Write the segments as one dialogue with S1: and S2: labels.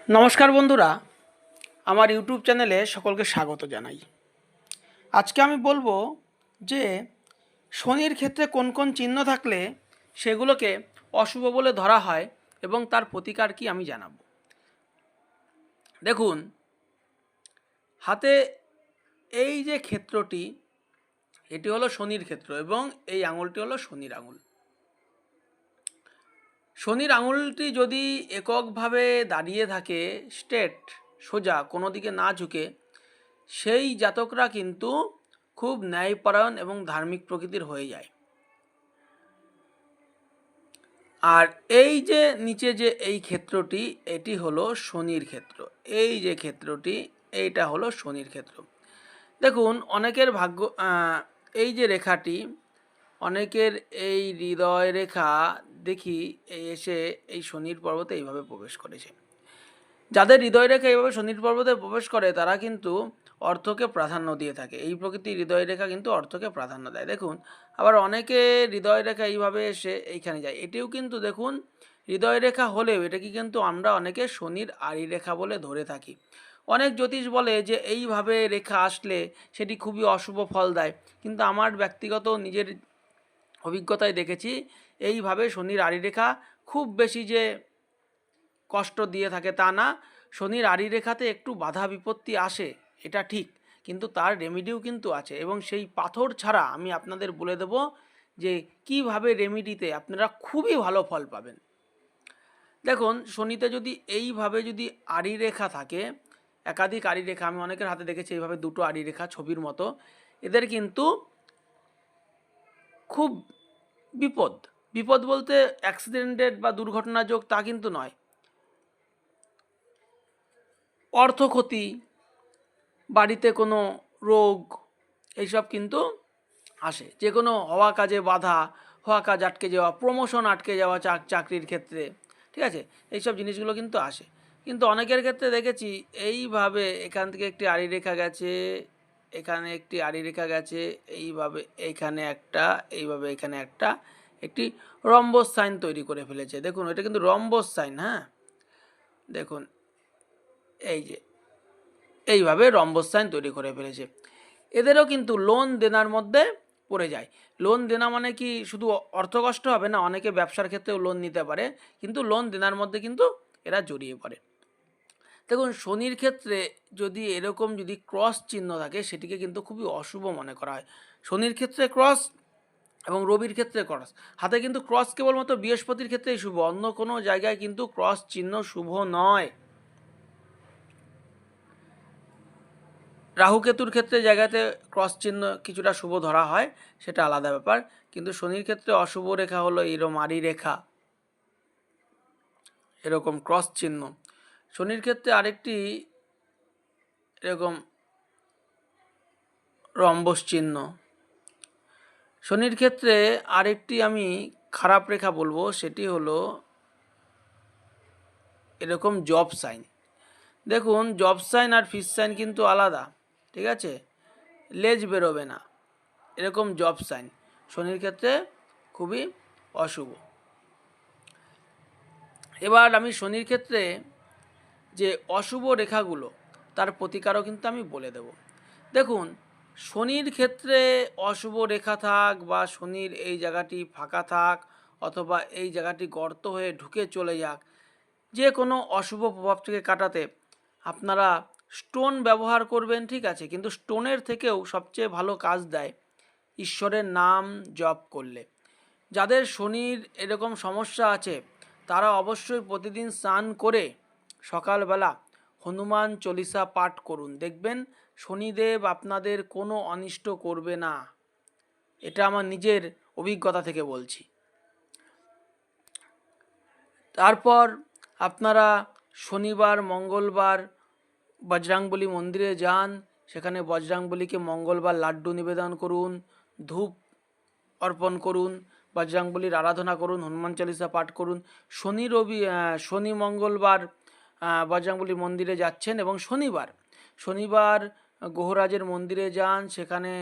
S1: নমস্কার বন্ধুরা, আমার ইউটিউব চ্যানেলে সকলকে স্বাগত জানাই। আজকে আমি বলবো যে শনির ক্ষেত্রে কোন কোন চিহ্ন থাকলে সেগুলোকে অশুভ বলে ধরা হয় এবং তার প্রতিকার কি আমি জানাবো। দেখুন, হাতে এই যে ক্ষেত্রটি, এটি হলো শনির ক্ষেত্র এবং এই আঙুলটি হলো শনির আঙুল। শনির আঙুলটি যদি এককভাবে দাঁড়িয়ে থাকে, স্ট্রেট সোজা, কোনো দিকে না ঝুঁকে, সেই জাতকরা কিন্তু খুব ন্যায়পরায়ণ এবং ধার্মিক প্রকৃতির হয়ে যায়। আর এই যে নিচে যে এই ক্ষেত্রটি, এটি হলো শনির ক্ষেত্র। এই যে ক্ষেত্রটি, এইটা হলো শনির ক্ষেত্র। দেখুন, অনেকের ভাগ্য, এই যে রেখাটি, অনেকের এই হৃদয় রেখা দেখি এসে এই শনির পর্বতে এইভাবে প্রবেশ করেছে। যাদের হৃদয় রেখা এইভাবে শনির পর্বতে প্রবেশ করে তারা কিন্তু অর্থকে প্রাধান্য দিয়ে থাকে। এই প্রকৃতির হৃদয় রেখা কিন্তু অর্থকে প্রাধান্য দেয়। দেখুন, আবার অনেকে হৃদয় রেখা এইভাবে এসে এইখানে যায়, এটিও কিন্তু দেখুন হৃদয় রেখা হলেও এটাকে কিন্তু আমরা অনেকে শনির আড়ি রেখা বলে ধরে থাকি। অনেক জ্যোতিষ বলে যে এইভাবে রেখা আসলে সেটি খুবই অশুভ ফল দেয়, কিন্তু আমার ব্যক্তিগত নিজের অভিজ্ঞতায় দেখেছি এইভাবে শনির আড়ি রেখা খুব বেশি যে কষ্ট দিয়ে থাকে তা না। শনির আড়ি রেখাতে একটু বাধা বিপত্তি আসে, এটা ঠিক, কিন্তু তার রেমিডিও কিন্তু আছে এবং সেই পাথর ছাড়া আমি আপনাদের বলে দেব যে কিভাবে রেমিডিতে আপনারা খুবই ভালো ফল পাবেন। দেখুন, শনিতে যদি এইভাবে যদি আড়ি রেখা থাকে, একাধিক আড়ি রেখা, আমি অনেকের হাতে দেখেছি এইভাবে দুটো আড়ি রেখা ছবির মতো, এদের কিন্তু খুব বিপদ। বিপদ বলতে অ্যাক্সিডেন্টেড বা দুর্ঘটনাযোগ তা কিন্তু নয়, অর্থক্ষতি, বাড়িতে কোনো রোগ, এইসব কিন্তু আসে। যে কোনো হওয়া কাজে বাধা, হওয়া কাজ আটকে যাওয়া, প্রমোশন আটকে যাওয়া চাকরির ক্ষেত্রে, ঠিক আছে, এইসব জিনিসগুলো কিন্তু আসে। কিন্তু অনেকের ক্ষেত্রে দেখেছি এইভাবে এখান থেকে একটি আড়ি রেখা গেছে, এখানে একটি আড়ি রেখা গেছে, এইভাবে এইখানে একটা, এইভাবে এখানে একটা, একটি রম্বস সাইন তৈরি করে ফেলেছে। দেখুন, এটা কিন্তু রম্বস সাইন, হ্যাঁ, দেখুন এই যে এইভাবে রম্বস সাইন তৈরি করে ফেলেছে। এদেরও কিন্তু লোন দেনার মধ্যে পড়ে যায়। লোন দেনা মানে কি শুধু অর্থকষ্ট হবে না, অনেকে ব্যবসার ক্ষেত্রেও লোন নিতে পারে, কিন্তু লোন দেনার মধ্যে কিন্তু এরা জড়িয়ে পড়ে। দেখুন, শনির ক্ষেত্রে যদি এরকম যদি ক্রস চিহ্ন থাকে সেটিকে কিন্তু খুবই অশুভ মনে করা হয়। শনির ক্ষেত্রে ক্রস এবং রবির ক্ষেত্রে ক্রস। হাতে কিন্তু ক্রস কেবলমাত্র বৃহস্পতির ক্ষেত্রেই শুভ, অন্য কোনো জায়গায় কিন্তু ক্রস চিহ্ন শুভ নয়। রাহুকেতুর ক্ষেত্রে জায়গাতে ক্রস চিহ্ন কিছুটা শুভ ধরা হয়, সেটা আলাদা ব্যাপার, কিন্তু শনির ক্ষেত্রে অশুভ রেখা হলো এরকম আড়ি রেখা, এরকম ক্রস চিহ্ন। শনির ক্ষেত্রে আরেকটি এরকম রম্বস চিহ্ন। শনির ক্ষেত্রে আরেকটি আমি খারাপ রেখা বলবো, সেটি হলো এরকম জব সাইন। দেখুন, জব সাইন আর ফিশ সাইন কিন্তু আলাদা, ঠিক আছে, লেজ বেরোবে না, এরকম জব সাইন শনির ক্ষেত্রে খুবই অশুভ। এবার আমি শনির ক্ষেত্রে যে অশুভ রেখাগুলো তার প্রতিকারও কিন্তু আমি বলে দেব। দেখুন, শনির ক্ষেত্রে অশুভ রেখা থাক বা শনির এই জায়গাটি ফাঁকা থাক অথবা এই জায়গাটি গর্ত হয়ে ঢুকে চলে যাক, যে কোনো অশুভ প্রভাব থেকে কাটাতে আপনারা স্টোন ব্যবহার করবেন, ঠিক আছে, কিন্তু স্টোনের থেকেও সবচেয়ে ভালো কাজ দেয় ঈশ্বরের নাম জপ করলে। যাদের শনির এরকম সমস্যা আছে তারা অবশ্যই প্রতিদিন স্নান করে সকালবেলা হনুমান চল্লিশা পাঠ করুন, দেখবেন শনিদেব আপনাদের কোনো অনিষ্ট করবে না। এটা আমার নিজের অভিজ্ঞতা থেকে বলছি। তারপর আপনারা শনিবার মঙ্গলবার বজরংবলী মন্দিরে যান, সেখানে বজরংবলীকে মঙ্গলবার লাড্ডু নিবেদন করুন, ধূপ অর্পণ করুন, বজরংবলীর আরাধনা করুন, হনুমান চালিসা পাঠ করুন। শনি মঙ্গলবার বজরংবলী মন্দিরে যাচ্ছেন এবং শনিবার গ্রহরাজের মন্দিরে যান, সেখানে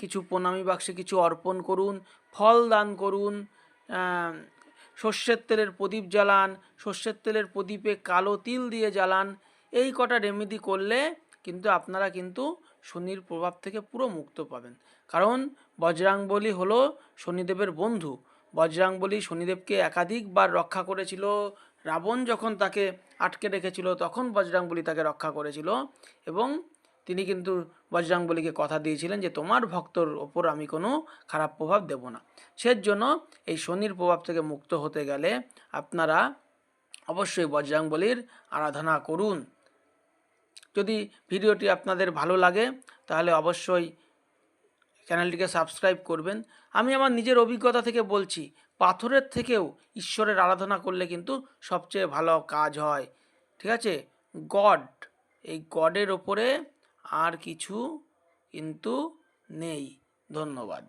S1: কিছু প্রণামী বাক্সে কিছু অর্পণ করুন, ফল দান করুন, সর্ষের তেলের প্রদীপ জ্বালান, সর্ষের তেলের প্রদীপে কালো তিল দিয়ে জ্বালান। এই কটা রেমেডি করলে কিন্তু আপনারা কিন্তু শনির প্রভাব থেকে পুরো মুক্ত পাবেন। কারণ বজরাংবলী হলো শনিদেবের বন্ধু। বজরাংবলী শনিদেবকে একাধিকবার রক্ষা করেছিল। রাবণ যখন তাকে আটকে রেখেছিল তখন বজরাংবলী তাকে রক্ষা করেছিল, এবং তিনি কিন্তু বজরাংবলীকে কথা দিয়েছিলেন যে তোমার ভক্তর ওপর আমি কোনো খারাপ প্রভাব দেব না। সেজন্য এই শনির প্রভাব থেকে মুক্ত হতে গেলে আপনারা অবশ্যই বজরাংবলীর আরাধনা করুন। যদি ভিডিওটি আপনাদের ভালো লাগে তাহলে অবশ্যই চ্যানেলটিকে সাবস্ক্রাইব করবেন। আমি আমার নিজের অভিজ্ঞতা থেকে বলছি, পাথরের থেকেও ঈশ্বরের আরাধনা করলে কিন্তু সবচেয়ে ভালো কাজ হয়। ঠিক আছে, গড, এই গডের ওপরে আর কিছু কিন্তু নেই। ধন্যবাদ।